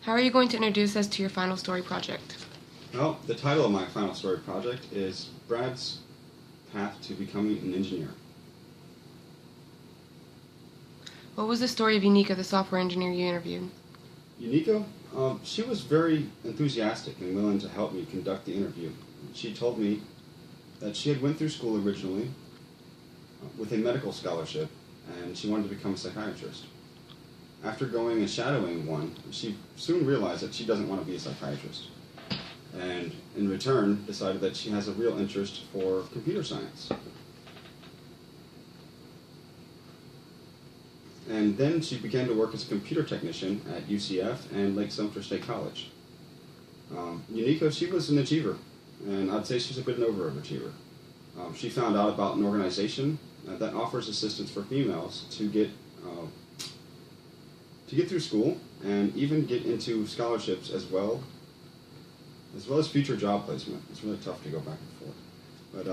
How are you going to introduce us to your final story project? Well, the title of my final story project is Brad's Path to Becoming an Engineer. What was the story of Unica, the software engineer you interviewed? Unica, she was very enthusiastic and willing to help me conduct the interview. She told me that she had went through school originally with a medical scholarship, and she wanted to become a psychiatrist. After going and shadowing one, she soon realized that she doesn't want to be a psychiatrist, and in return decided that she has a real interest for computer science. And then she began to work as a computer technician at UCF and Lake Sumter State College. Unica, she was an achiever, and I'd say she's a bit of an overachiever. She found out about an organization that offers assistance for females to get through school and even get into scholarships as well as future job placement. It's really tough to go back and forth, but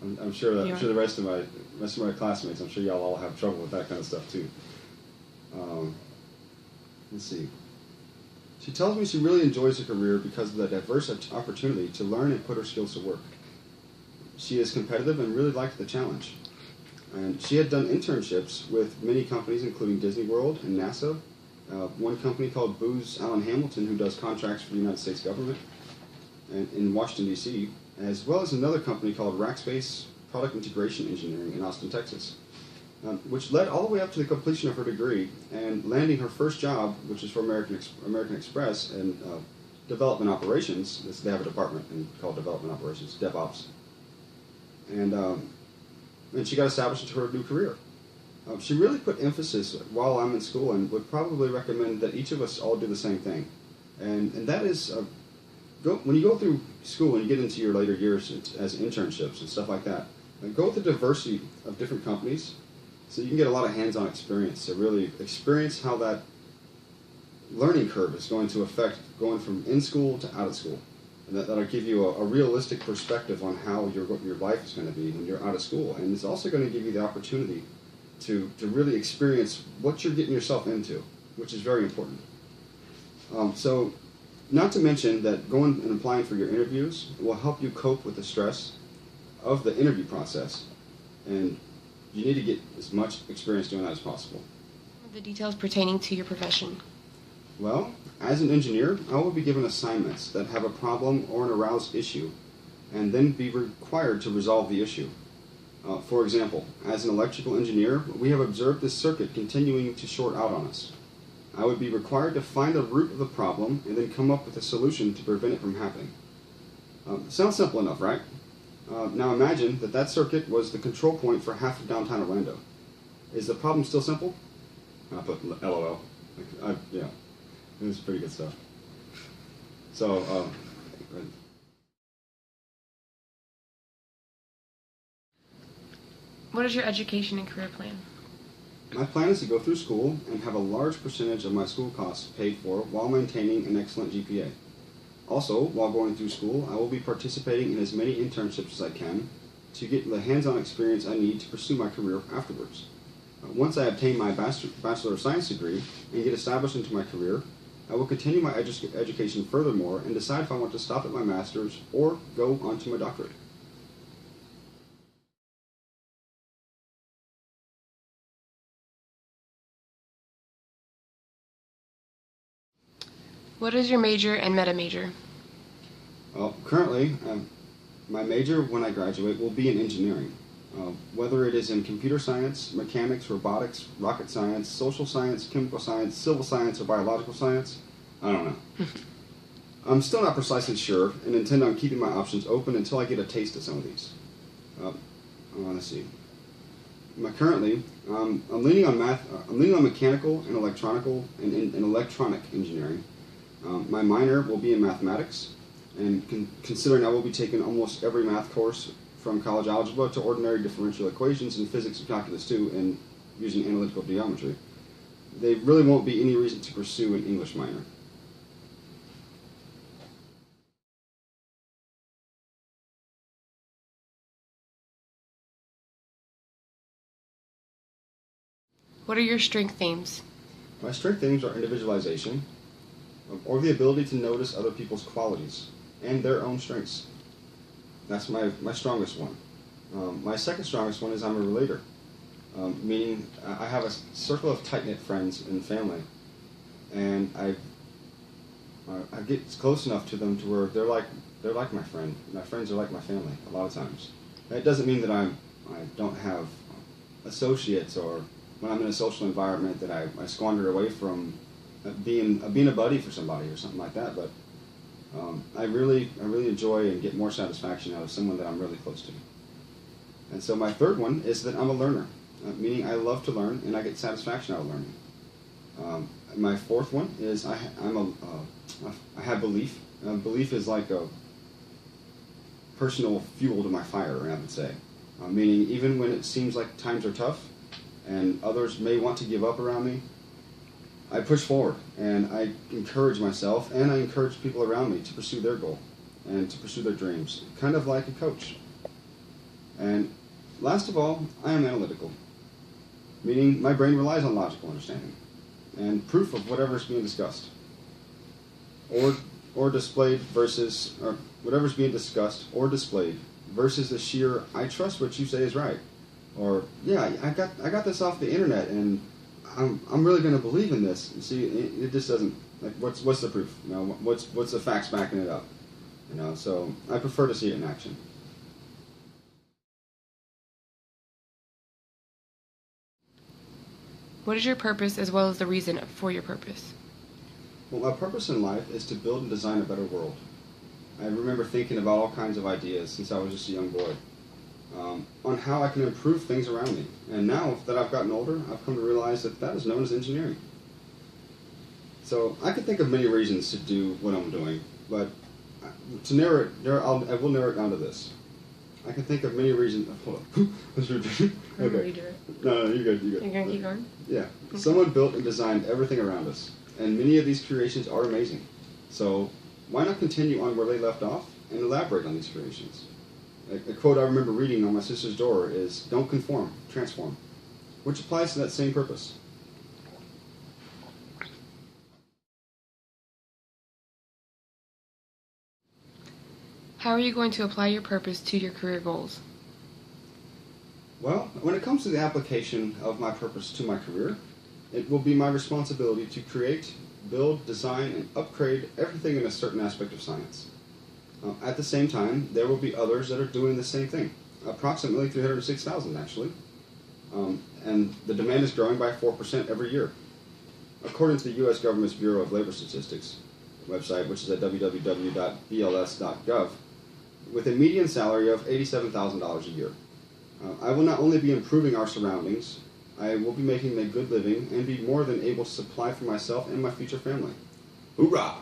I'm sure the rest of my classmates, I'm sure y'all all have trouble with that kind of stuff too. Let's see. She tells me she really enjoys her career because of the diverse opportunity to learn and put her skills to work. She is competitive and really liked the challenge. And she had done internships with many companies, including Disney World and NASA, one company called Booz Allen Hamilton, who does contracts for the United States government, and in Washington, D.C., as well as another company called Rackspace Product Integration Engineering in Austin, Texas, which led all the way up to the completion of her degree and landing her first job, which is for American Express and development operations. They have a department called development operations, DevOps. And she got established into her new career. She really put emphasis while I'm in school, and would probably recommend that each of us all do the same thing. And that is, when you go through school and you get into your later years as internships and stuff like that, go with the diversity of different companies so you can get a lot of hands-on experience to really experience how that learning curve is going to affect going from in school to out of school. And that'll give you a realistic perspective on how your life is going to be when you're out of school. And it's also going to give you the opportunity to really experience what you're getting yourself into, which is very important. So, not to mention that going and applying for your interviews will help you cope with the stress of the interview process. And you need to get as much experience doing that as possible. The details pertaining to your profession. Well, as an engineer, I will be given assignments that have a problem or an aroused issue, and then be required to resolve the issue. For example, as an electrical engineer, we have observed this circuit continuing to short out on us. I would be required to find the root of the problem and then come up with a solution to prevent it from happening. Sounds simple enough, right? Now imagine that circuit was the control point for half of downtown Orlando. Is the problem still simple? I put LOL. Yeah. It was pretty good stuff. So, What is your education and career plan? my plan is to go through school and have a large percentage of my school costs paid for while maintaining an excellent GPA. Also, while going through school, I will be participating in as many internships as I can to get the hands-on experience I need to pursue my career afterwards. Once I obtain my Bachelor of Science degree and get established into my career, I will continue my education furthermore and decide if I want to stop at my master's or go on to my doctorate. What is your major and meta major? Well, currently, my major when I graduate will be in engineering. Whether it is in computer science, mechanics, robotics, rocket science, social science, chemical science, civil science, or biological science, I don't know. I'm still not precisely sure and intend on keeping my options open until I get a taste of some of these. Let's see. Currently, I'm leaning on math. I'm leaning on mechanical and electronic engineering. My minor will be in mathematics, and considering I will be taking almost every math course from college algebra to ordinary differential equations and physics and calculus too, and using analytical geometry, there really won't be any reason to pursue an English minor. What are your strength themes? My strength themes are individualization, or the ability to notice other people's qualities and their own strengths. That's my strongest one. My second strongest one is I'm a relator, meaning I have a circle of tight-knit friends and family, and I get close enough to them to where they're like my friend. My friends are like my family a lot of times. It doesn't mean that I don't have associates, or when I'm in a social environment that I squander away from being a buddy for somebody or something like that. But I really enjoy and get more satisfaction out of someone that I'm really close to. And so my third one is that I'm a learner, meaning I love to learn and I get satisfaction out of learning. My fourth one is I have belief. Belief is like a personal fuel to my fire, I would say. Meaning even when it seems like times are tough and others may want to give up around me, I push forward and I encourage myself and I encourage people around me to pursue their goal and to pursue their dreams, kind of like a coach. And last of all, I am analytical, meaning my brain relies on logical understanding and proof of whatever is being discussed or displayed versus, or whatever's being discussed or displayed versus the sheer, I trust what you say is right. Or, yeah, I got this off the internet and I'm really going to believe in this. You see, it just doesn't, like, what's the proof? You know, what's the facts backing it up? You know, so I prefer to see it in action. What is your purpose as well as the reason for your purpose? Well, my purpose in life is to build and design a better world. I remember thinking about all kinds of ideas since I was just a young boy, on how I can improve things around me. And now that I've gotten older, I've come to realize that that is known as engineering. So I could think of many reasons to do what I'm doing, but to I will narrow it down to this. I can think of many reasons. Hold on. Okay. You do it. No, you're good. You're going to keep going? Yeah. Okay. Someone built and designed everything around us, and many of these creations are amazing. So why not continue on where they left off and elaborate on these creations? A quote I remember reading on my sister's door is, "Don't conform, transform," which applies to that same purpose. How are you going to apply your purpose to your career goals? Well, when it comes to the application of my purpose to my career, it will be my responsibility to create, build, design, and upgrade everything in a certain aspect of science. At the same time, there will be others that are doing the same thing, approximately 306,000 actually, and the demand is growing by 4% every year. According to the U.S. government's Bureau of Labor Statistics website, which is at www.bls.gov, with a median salary of $87,000 a year. I will not only be improving our surroundings, I will be making a good living and be more than able to supply for myself and my future family. Hoorah!